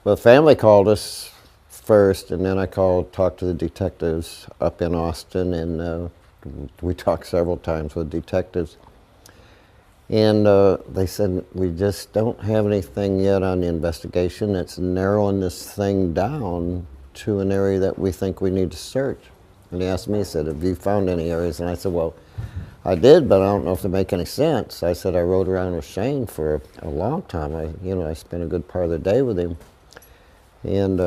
Well, family called us first, and then I talked to the detectives up in Austin, and we talked several times with detectives. And they said, we just don't have anything yet on the investigation. It's narrowing this thing down to an area that we think we need to search. And he asked me, he said, have you found any areas? And I said, well, I did, but I don't know if they make any sense. I said, I rode around with Shane for a long time. I spent a good part of the day with him. And,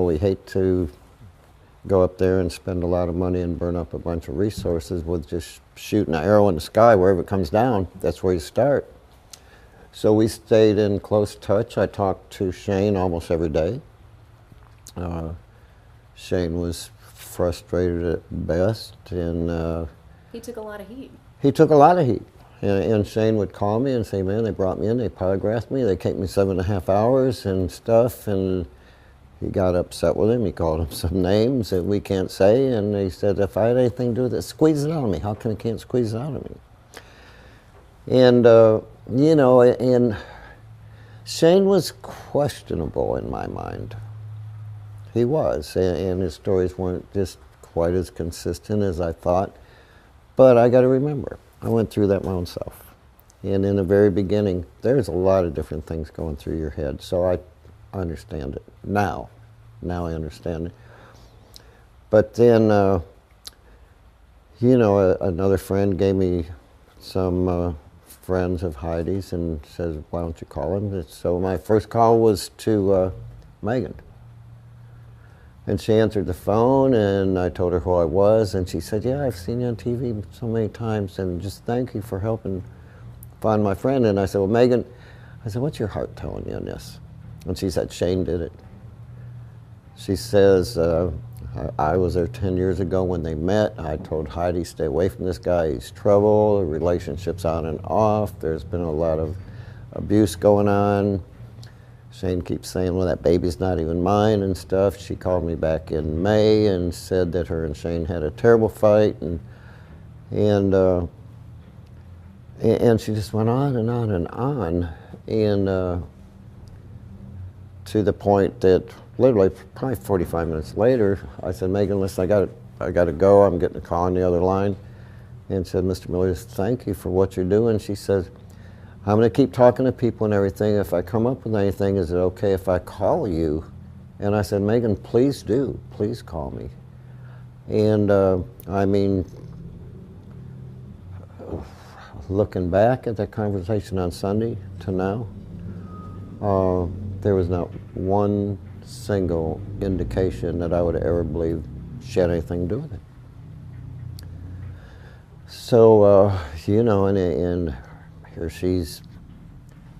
we hate to go up there and spend a lot of money and burn up a bunch of resources with just shooting an arrow in the sky. Wherever it comes down, that's where you start. So we stayed in close touch. I talked to Shane almost every day. Shane was frustrated at best, and he took a lot of heat. He took a lot of heat. And Shane would call me and say, man, they brought me in, they polygraphed me, they kept me 7.5 hours and stuff, and he got upset with him. He called him some names that we can't say, and he said, if I had anything to do with it, squeeze it out of me. How come he can't squeeze it out of me? And, and Shane was questionable in my mind. He was, and his stories weren't just quite as consistent as I thought. But I got to remember, I went through that my own self. And in the very beginning, there's a lot of different things going through your head. So I understand it now. Now I understand it. But then, another friend gave me some friends of Heidi's and says, why don't you call him? So my first call was to Magen. And she answered the phone, and I told her who I was, and she said, yeah, I've seen you on TV so many times, and just thank you for helping find my friend. And I said, well, Magen, I said, what's your heart telling you on this? And she said, Shane did it. She says, I was there 10 years ago when they met. I told Heidi, stay away from this guy, he's trouble, the relationship's on and off, there's been a lot of abuse going on. Shane keeps saying, well, that baby's not even mine and stuff. She called me back in May and said that her and Shane had a terrible fight, and she just went on and on and on, and to the point that literally probably 45 minutes later, I said, Magen, listen, I got to go. I'm getting a call on the other line, and said, Mr. Miller, thank you for what you're doing. She says, I'm going to keep talking to people and everything. If I come up with anything, is it okay if I call you? And I said, Magen, please do. Please call me. And looking back at that conversation on Sunday to now, there was not one single indication that I would ever believe she had anything to do with it. So, and here she's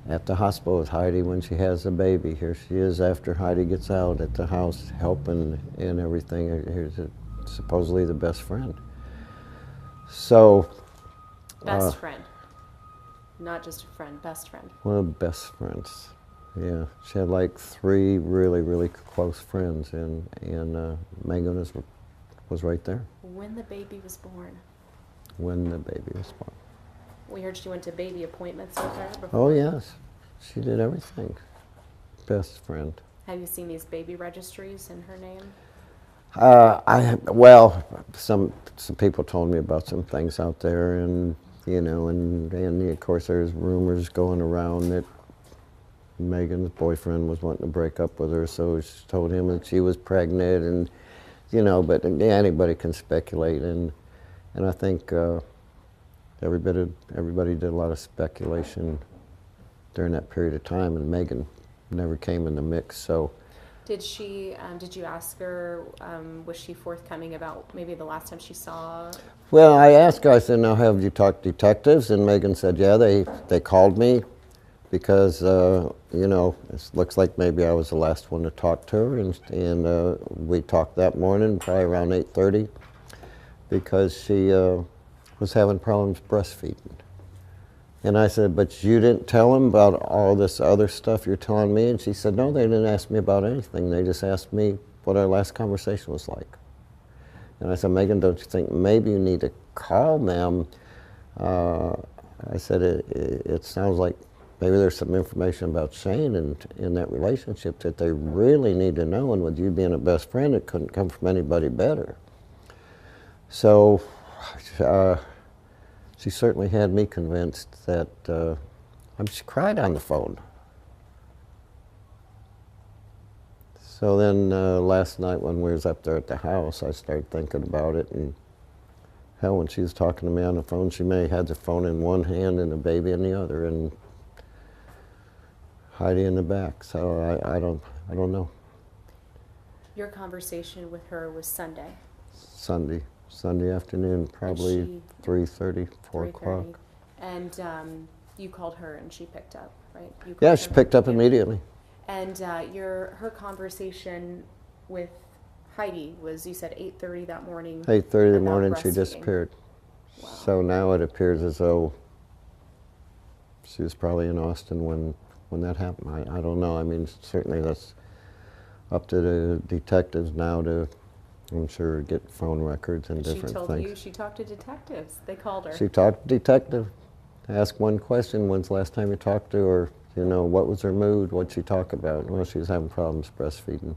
at the hospital with Heidi when she has a baby. Here she is after Heidi gets out at the house helping and everything. Here's supposedly the best friend. So. Best friend. Not just a friend, best friend. One of the best friends. Yeah. She had like 3 really, really close friends, and Magen was right there. When the baby was born. When the baby was born. We heard she went to baby appointments with her before. Oh, yes. She did everything. Best friend. Have you seen these baby registries in her name? Some people told me about some things out there, and of course there's rumors going around that Megan's boyfriend was wanting to break up with her, so she told him that she was pregnant, and but anybody can speculate, and I think everybody did a lot of speculation during that period of time, and Magen never came in the mix. So, did you ask her? Was she forthcoming about maybe the last time she saw? Well, I asked her. I said, "Now, have you talked to detectives?" And Magen said, "Yeah, they called me because it looks like maybe I was the last one to talk to her, and we talked that morning, probably around 8:30, because she was having problems breastfeeding." And I said, "But you didn't tell them about all this other stuff you're telling me?" And she said, "No, they didn't ask me about anything. They just asked me what our last conversation was like." And I said, "Magen, don't you think maybe you need to call them?" I said, it sounds like maybe there's some information about Shane and in that relationship that they really need to know, and with you being a best friend, it couldn't come from anybody better. So she certainly had me convinced that, she cried on the phone. So then last night when we was up there at the house, I started thinking about it, and hell, when she was talking to me on the phone, she may have had the phone in one hand and the baby in the other, and Heidi in the back. So I don't know. Your conversation with her was Sunday. Sunday afternoon, probably 3:30, 4 o'clock. And you called her and she picked up, right? Yeah, she picked up immediately. And her conversation with Heidi was, you said 8:30 that morning. 8:30 in the morning, she breastfeeding. disappeared. Wow. So now it appears as though she was probably in Austin when that happened. I don't know. I mean, certainly that's up to the detectives now to, I'm sure, get phone records and different She told things. you she talked to detectives. They called her. She talked to detective. Ask one question: when's the last time you talked to her? You know, what was her mood? What'd she talk about? Well, she was having problems breastfeeding.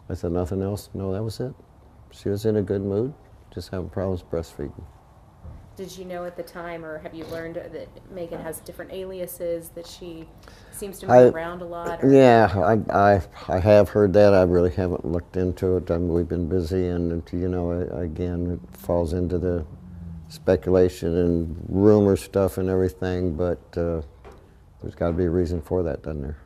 I said, nothing else? No, that was it. She was in a good mood, just having problems breastfeeding. Did you know at the time, or have you learned that Magen has different aliases, that she seems to move around a lot? Or? Yeah, I have heard that. I really haven't looked into it. We've been busy, and you know, again, it falls into the speculation and rumor stuff and everything, but there's got to be a reason for that, doesn't there?